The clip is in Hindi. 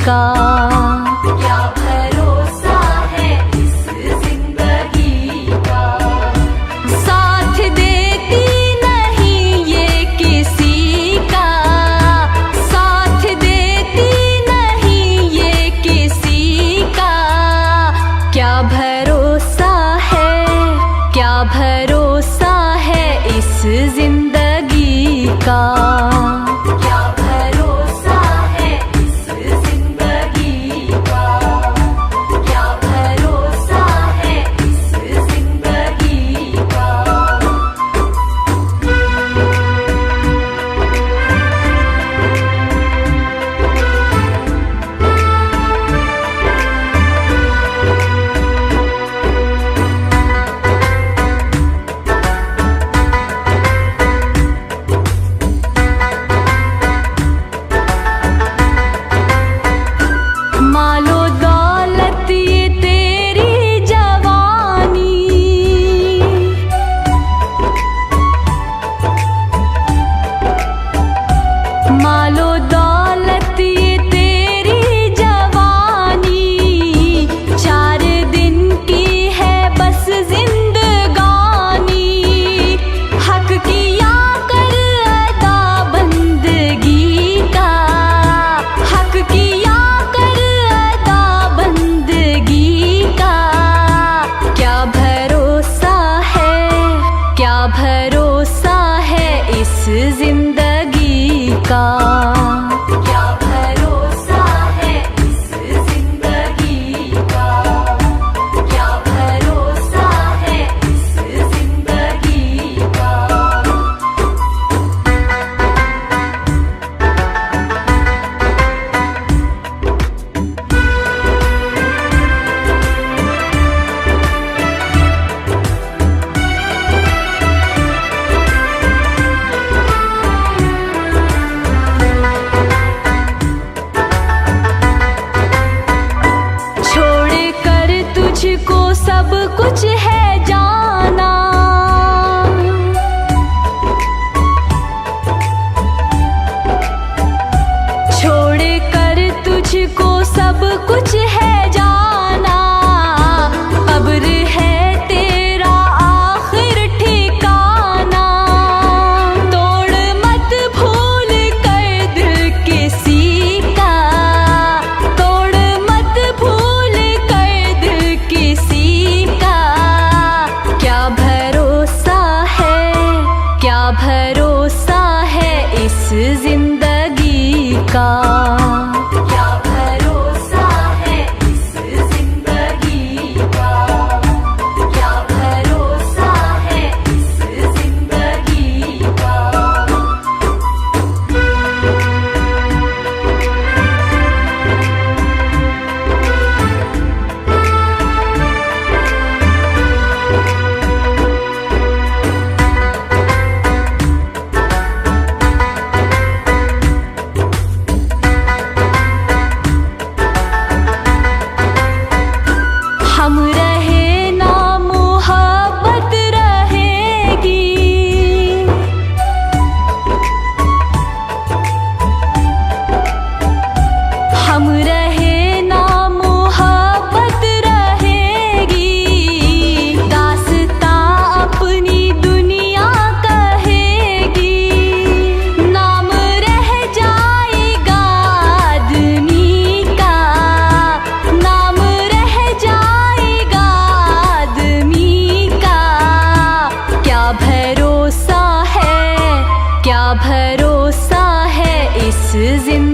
का। क्या भरोसा है इस जिंदगी का, साथ देती नहीं ये किसी का, साथ देती नहीं ये किसी का। क्या भरोसा है, क्या भरोसा है इस जिंदगी का। मालो दौलत ये तेरी जवानी, मालो दौलत ये तेरी जवानी। 4 दिन की है बस जिंदगानी, हक किया कर अदा बंदगी का, हक किया भरोसा है इस जिंदगी का। क्या भरोसा है इस जिंदगी का, क्या भरोसा है इस जिंदगी का। तुझको सब कुछ है जाना, छोड़ कर तुझको सब कुछ है जाना। कब्र है तेरा आखिर ठिकाना, तोड़ मत भूल कर दिल किसी का, तोड़ मत भूल कर दिल किसी का। क्या भरोसा है, क्या भरोसा है इस जिंदगी का। क्या भरोसा है इस जिंदगी का, क्या भरोसा है इस जिंदगी का। हम रहे ना मोहब्बत रहेगी, हम रहे ना मोहब्बत रहेगी। दास्तां अपनी दुनिया कहेगी, नाम रह जाएगा आदमी का, नाम रह जाएगा आदमी का। क्या भरोसा है, क्या भरोसा है इस जिंदगी